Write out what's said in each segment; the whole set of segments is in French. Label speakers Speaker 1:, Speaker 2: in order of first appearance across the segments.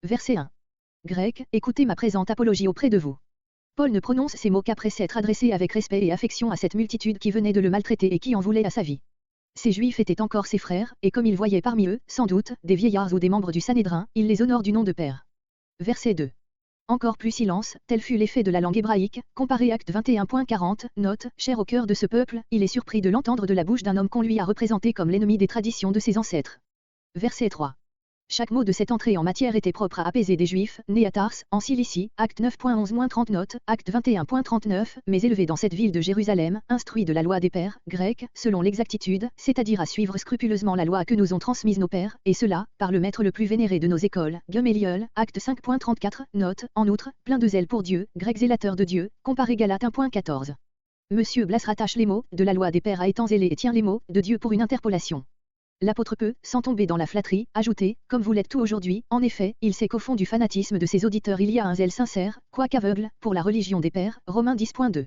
Speaker 1: Verset 1. Grec, écoutez ma présente apologie auprès de vous. Paul ne prononce ces mots qu'après s'être adressé avec respect et affection à cette multitude qui venait de le maltraiter et qui en voulait à sa vie. Ces Juifs étaient encore ses frères, et comme il voyait parmi eux, sans doute, des vieillards ou des membres du Sanhédrin, il les honore du nom de Père. Verset 2. Encore plus silence, tel fut l'effet de la langue hébraïque, comparé Acte 21.40, note, cher au cœur de ce peuple, il est surpris de l'entendre de la bouche d'un homme qu'on lui a représenté comme l'ennemi des traditions de ses ancêtres. Verset 3. Chaque mot de cette entrée en matière était propre à apaiser des Juifs, nés à Tars, en Cilicie, Acte 9.11-30 note, Acte 21.39, mais élevés dans cette ville de Jérusalem, instruits de la loi des pères, grecs, selon l'exactitude, c'est-à-dire à suivre scrupuleusement la loi que nous ont transmise nos pères, et cela, par le maître le plus vénéré de nos écoles, Gamaliel, Acte 5.34, note, en outre, plein de zèle pour Dieu, grec zélateur de Dieu, comparé Galates 1.14. Monsieur Blas rattache les mots, de la loi des pères à étant zélé et tient les mots, de Dieu pour une interpolation. L'apôtre peut, sans tomber dans la flatterie, ajouter, comme vous l'êtes tout aujourd'hui, en effet, il sait qu'au fond du fanatisme de ses auditeurs il y a un zèle sincère, quoiqu'aveugle, pour la religion des pères, Romains 10.2.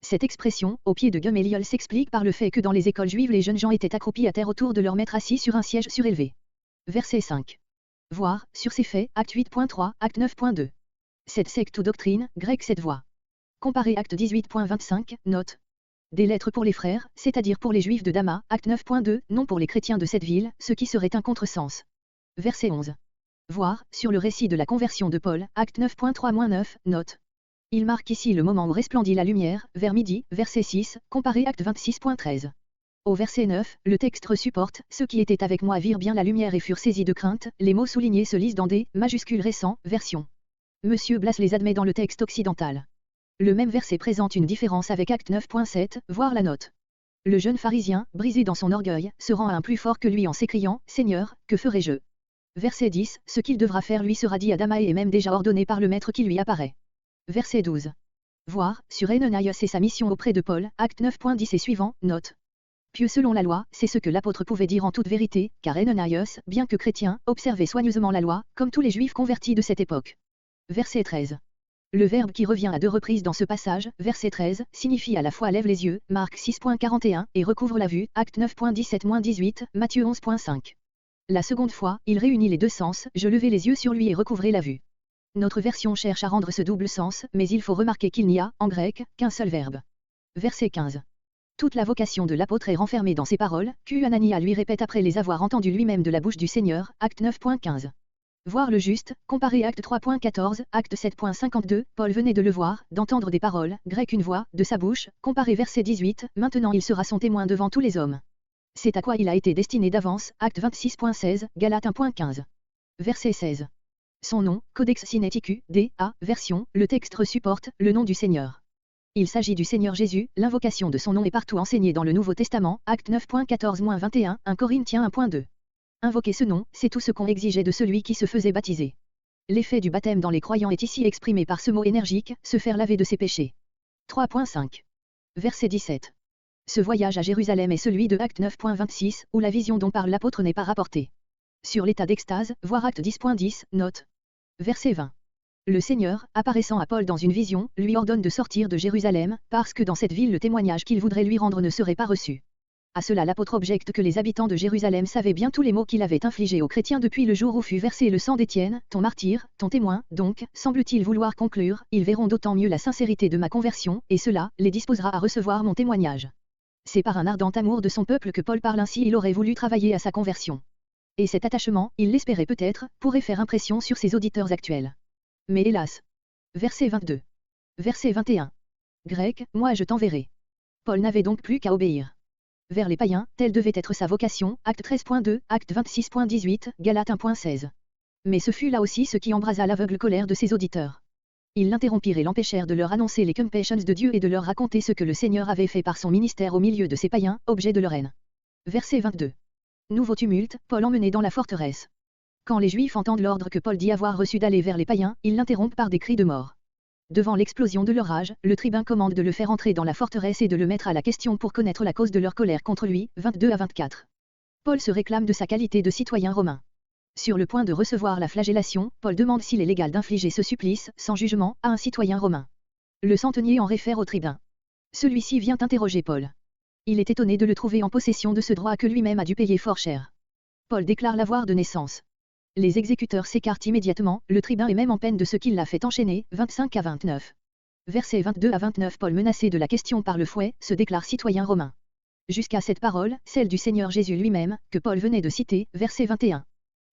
Speaker 1: Cette expression, au pied de Gamaliel s'explique par le fait que dans les écoles juives les jeunes gens étaient accroupis à terre autour de leur maître assis sur un siège surélevé. Verset 5. Voir, sur ces faits, Acte 8.3, Acte 9.2. Cette secte ou doctrine, grec cette voie. Comparé Acte 18.25, note. Des lettres pour les frères, c'est-à-dire pour les Juifs de Dama, Acte 9.2, non pour les chrétiens de cette ville, ce qui serait un contresens. Verset 11. Voir, sur le récit de la conversion de Paul, Acte 9.3-9, note. Il marque ici le moment où resplendit la lumière, vers midi, verset 6, comparé Acte 26.13. Au verset 9, le texte supporte, ceux qui étaient avec moi virent bien la lumière et furent saisis de crainte, les mots soulignés se lisent dans des majuscules récents, version. Monsieur Blas les admet dans le texte occidental. Le même verset présente une différence avec Acte 9.7, voir la note. Le jeune pharisien, brisé dans son orgueil, se rend à un plus fort que lui en s'écriant, Seigneur, que ferai-je? Verset 10, ce qu'il devra faire lui sera dit à Damae et même déjà ordonné par le maître qui lui apparaît. Verset 12. Voir, sur Ananias et sa mission auprès de Paul, Acte 9.10 et suivant, note. Pieux selon la loi, c'est ce que l'apôtre pouvait dire en toute vérité, car Ananias, bien que chrétien, observait soigneusement la loi, comme tous les juifs convertis de cette époque. Verset 13. Le verbe qui revient à deux reprises dans ce passage, verset 13, signifie à la fois lève les yeux, Marc 6.41, et recouvre la vue, Acte 9.17-18, Matthieu 11.5. La seconde fois, il réunit les deux sens, je levai les yeux sur lui et recouvrai la vue. Notre version cherche à rendre ce double sens, mais il faut remarquer qu'il n'y a, en grec, qu'un seul verbe. Verset 15. Toute la vocation de l'apôtre est renfermée dans ces paroles, qu'Anania lui répète après les avoir entendues lui-même de la bouche du Seigneur, Acte 9.15. Voir le juste, comparé Acte 3.14, Acte 7.52, Paul venait de le voir, d'entendre des paroles, grec une voix, de sa bouche, comparé verset 18, maintenant il sera son témoin devant tous les hommes. C'est à quoi il a été destiné d'avance, Acte 26.16, Galates 1.15. Verset 16. Son nom, Codex Sinaiticus, D.A., version, le texte supporte, le nom du Seigneur. Il s'agit du Seigneur Jésus, l'invocation de son nom est partout enseignée dans le Nouveau Testament, Acte 9.14-21, 1 Corinthiens 1.2. Invoquer ce nom, c'est tout ce qu'on exigeait de celui qui se faisait baptiser. L'effet du baptême dans les croyants est ici exprimé par ce mot énergique, se faire laver de ses péchés. 3.5. Verset 17. Ce voyage à Jérusalem est celui de Acte 9.26, où la vision dont parle l'apôtre n'est pas rapportée. Sur l'état d'extase, voir Acte 10.10, note. Verset 20. Le Seigneur, apparaissant à Paul dans une vision, lui ordonne de sortir de Jérusalem, parce que dans cette ville le témoignage qu'il voudrait lui rendre ne serait pas reçu. À cela l'apôtre objecte que les habitants de Jérusalem savaient bien tous les maux qu'il avait infligés aux chrétiens depuis le jour où fut versé le sang d'Étienne, ton martyr, ton témoin, donc, semble-t-il vouloir conclure, ils verront d'autant mieux la sincérité de ma conversion, et cela, les disposera à recevoir mon témoignage. C'est par un ardent amour de son peuple que Paul parle ainsi, il aurait voulu travailler à sa conversion. Et cet attachement, il l'espérait peut-être, pourrait faire impression sur ses auditeurs actuels. Mais hélas. Verset 22. Verset 21. Grec, moi je t'enverrai. Paul n'avait donc plus qu'à obéir. Vers les païens, telle devait être sa vocation, Acte 13.2, Acte 26.18, Galates 1.16. Mais ce fut là aussi ce qui embrasa l'aveugle colère de ses auditeurs. Ils l'interrompirent et l'empêchèrent de leur annoncer les compassions de Dieu et de leur raconter ce que le Seigneur avait fait par son ministère au milieu de ces païens, objet de leur haine. Verset 22. Nouveau tumulte, Paul emmené dans la forteresse. Quand les Juifs entendent l'ordre que Paul dit avoir reçu d'aller vers les païens, ils l'interrompent par des cris de mort. Devant l'explosion de leur rage, le tribun commande de le faire entrer dans la forteresse et de le mettre à la question pour connaître la cause de leur colère contre lui, 22-24. Paul se réclame de sa qualité de citoyen romain. Sur le point de recevoir la flagellation, Paul demande s'il est légal d'infliger ce supplice, sans jugement, à un citoyen romain. Le centenier en réfère au tribun. Celui-ci vient interroger Paul. Il est étonné de le trouver en possession de ce droit que lui-même a dû payer fort cher. Paul déclare l'avoir de naissance. Les exécuteurs s'écartent immédiatement, le tribun est même en peine de ce qu'il l'a fait enchaîner, 25 à 29. Versets 22 à 29. Paul, menacé de la question par le fouet, se déclare citoyen romain. Jusqu'à cette parole, celle du Seigneur Jésus lui-même, que Paul venait de citer, verset 21.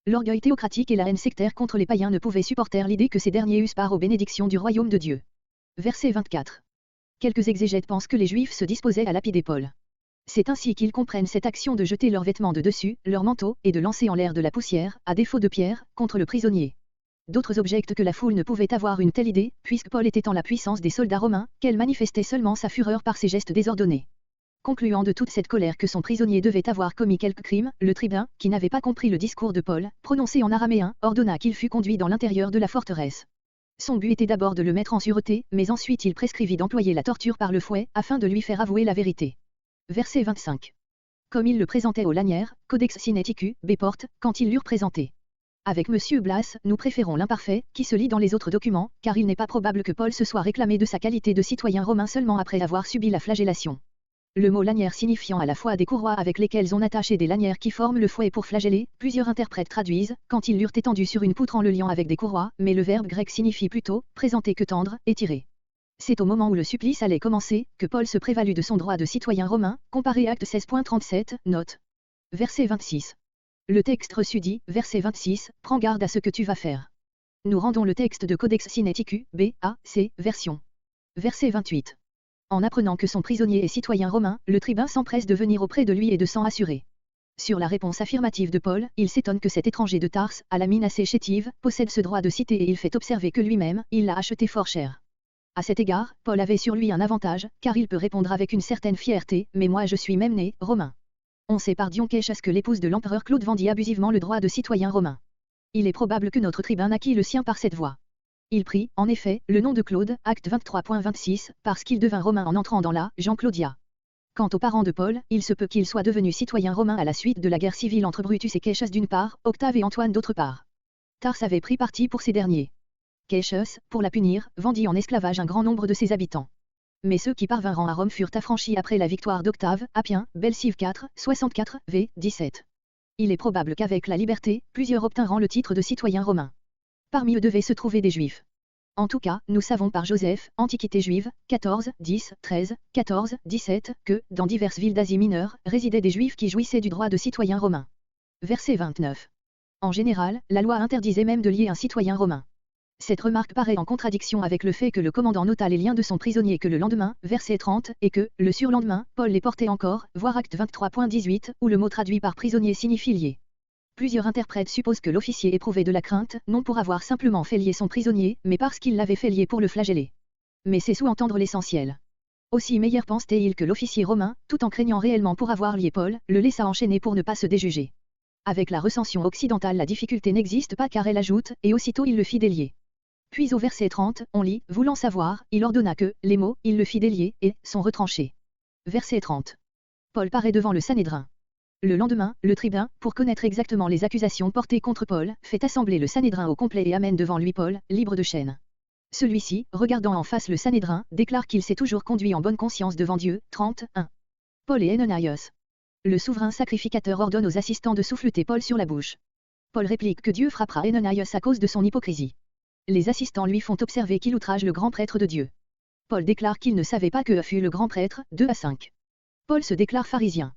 Speaker 1: L'orgueil théocratique et la haine sectaire contre les païens ne pouvaient supporter l'idée que ces derniers eussent part aux bénédictions du royaume de Dieu. Verset 24. Quelques exégètes pensent que les Juifs se disposaient à lapider Paul. C'est ainsi qu'ils comprennent cette action de jeter leurs vêtements de dessus, leurs manteaux, et de lancer en l'air de la poussière, à défaut de pierre, contre le prisonnier. D'autres objectent que la foule ne pouvait avoir une telle idée, puisque Paul était en la puissance des soldats romains, qu'elle manifestait seulement sa fureur par ses gestes désordonnés. Concluant de toute cette colère que son prisonnier devait avoir commis quelque crime, le tribun, qui n'avait pas compris le discours de Paul, prononcé en araméen, ordonna qu'il fût conduit dans l'intérieur de la forteresse. Son but était d'abord de le mettre en sûreté, mais ensuite il prescrivit d'employer la torture par le fouet, afin de lui faire avouer la vérité. Verset 25. Comme il le présentait aux lanières, Codex Sinaiticus, B-Porte, quand ils l'eurent présenté. Avec M. Blas, nous préférons l'imparfait, qui se lit dans les autres documents, car il n'est pas probable que Paul se soit réclamé de sa qualité de citoyen romain seulement après avoir subi la flagellation. Le mot lanière signifiant à la fois des courroies avec lesquelles on attache et des lanières qui forment le fouet pour flageller, plusieurs interprètes traduisent, quand ils l'eurent étendu sur une poutre en le liant avec des courroies, mais le verbe grec signifie plutôt, présenter que tendre, et tirer. C'est au moment où le supplice allait commencer, que Paul se prévalut de son droit de citoyen romain, comparé Acte 16.37, note. Verset 26. Le texte reçu dit, verset 26, prends garde à ce que tu vas faire. Nous rendons le texte de Codex Sinaiticus, B.A.C. version. Verset 28. En apprenant que son prisonnier est citoyen romain, le tribun s'empresse de venir auprès de lui et de s'en assurer. Sur la réponse affirmative de Paul, il s'étonne que cet étranger de Tarse, à la mine assez chétive, possède ce droit de cité et il fait observer que lui-même, il l'a acheté fort cher. À cet égard, Paul avait sur lui un avantage, car il peut répondre avec une certaine fierté, mais moi je suis même né, romain. On sait par Dion Cassius que l'épouse de l'empereur Claude vendit abusivement le droit de citoyen romain. Il est probable que notre tribun naquit le sien par cette voie. Il prit, en effet, le nom de Claude, acte 23.26, parce qu'il devint romain en entrant dans la Jean Claudia. Quant aux parents de Paul, il se peut qu'il soit devenu citoyen romain à la suite de la guerre civile entre Brutus et Cassius d'une part, Octave et Antoine d'autre part. Tarse avait pris parti pour ces derniers. Cassius, pour la punir, vendit en esclavage un grand nombre de ses habitants. Mais ceux qui parvinrent à Rome furent affranchis après la victoire d'Octave, Appien, Belsive 4, 64, v. 17. Il est probable qu'avec la liberté, plusieurs obtinrent le titre de citoyen romain. Parmi eux devaient se trouver des Juifs. En tout cas, nous savons par Joseph, Antiquité juive, 14, 10, 13, 14, 17, que, dans diverses villes d'Asie mineure, résidaient des Juifs qui jouissaient du droit de citoyen romain. Verset 29. En général, la loi interdisait même de lier un citoyen romain. Cette remarque paraît en contradiction avec le fait que le commandant nota les liens de son prisonnier que le lendemain, verset 30, et que, le surlendemain, Paul les portait encore, voir acte 23.18, où le mot traduit par prisonnier signifie lié. Plusieurs interprètes supposent que l'officier éprouvait de la crainte, non pour avoir simplement fait lier son prisonnier, mais parce qu'il l'avait fait lier pour le flageller. Mais c'est sous-entendre l'essentiel. Aussi meilleur pensait-il que l'officier romain, tout en craignant réellement pour avoir lié Paul, le laissa enchaîner pour ne pas se déjuger. Avec la recension occidentale la difficulté n'existe pas car elle ajoute, et aussitôt il le fit délier. Puis au verset 30, on lit, voulant savoir, il ordonna que, les mots, il le fit délier, et, sont retranchés. Verset 30. Paul paraît devant le Sanhédrin. Le lendemain, le tribun, pour connaître exactement les accusations portées contre Paul, fait assembler le Sanhédrin au complet et amène devant lui Paul, libre de chaîne. Celui-ci, regardant en face le Sanhédrin, déclare qu'il s'est toujours conduit en bonne conscience devant Dieu. 31. Paul et Ananias. Le souverain sacrificateur ordonne aux assistants de souffleter Paul sur la bouche. Paul réplique que Dieu frappera Ananias à cause de son hypocrisie. Les assistants lui font observer qu'il outrage le grand prêtre de Dieu. Paul déclare qu'il ne savait pas que fut le grand prêtre. 2 à 5. Paul se déclare pharisien.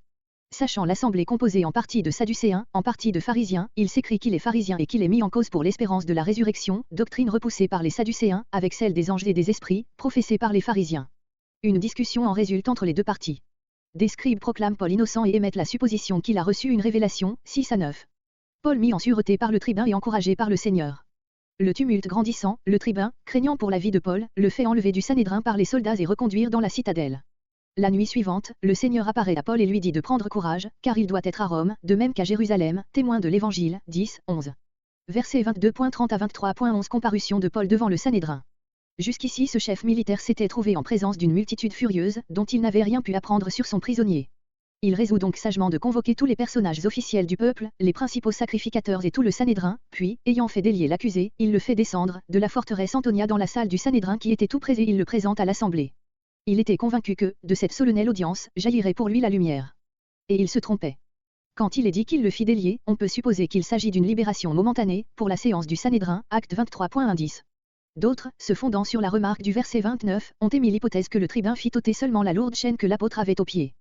Speaker 1: Sachant l'assemblée composée en partie de sadducéens, en partie de pharisiens, il s'écrit qu'il est pharisien et qu'il est mis en cause pour l'espérance de la résurrection, doctrine repoussée par les sadducéens, avec celle des anges et des esprits, professée par les pharisiens. Une discussion en résulte entre les deux parties. Des scribes proclament Paul innocent et émettent la supposition qu'il a reçu une révélation, 6 à 9. Paul mis en sûreté par le tribun et encouragé par le Seigneur. Le tumulte grandissant, le tribun, craignant pour la vie de Paul, le fait enlever du Sanhédrin par les soldats et reconduire dans la citadelle. La nuit suivante, le Seigneur apparaît à Paul et lui dit de prendre courage, car il doit être à Rome, de même qu'à Jérusalem, témoin de l'Évangile, 10, 11. Versets 22.30 à 23.11. Comparution de Paul devant le Sanhédrin. Jusqu'ici ce chef militaire s'était trouvé en présence d'une multitude furieuse, dont il n'avait rien pu apprendre sur son prisonnier. Il résout donc sagement de convoquer tous les personnages officiels du peuple, les principaux sacrificateurs et tout le Sanhédrin, puis, ayant fait délier l'accusé, il le fait descendre, de la forteresse Antonia dans la salle du Sanhédrin qui était tout près et il le présente à l'assemblée. Il était convaincu que, de cette solennelle audience, jaillirait pour lui la lumière. Et il se trompait. Quand il est dit qu'il le fit délier, on peut supposer qu'il s'agit d'une libération momentanée, pour la séance du Sanhédrin, acte 23.10. D'autres, se fondant sur la remarque du verset 29, ont émis l'hypothèse que le tribun fit ôter seulement la lourde chaîne que l'apôtre avait au pied.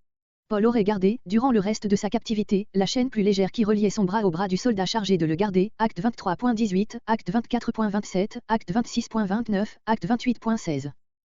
Speaker 1: Paul aurait gardé, durant le reste de sa captivité, la chaîne plus légère qui reliait son bras au bras du soldat chargé de le garder, acte 23.18, acte 24.27, acte 26.29, acte 28.16.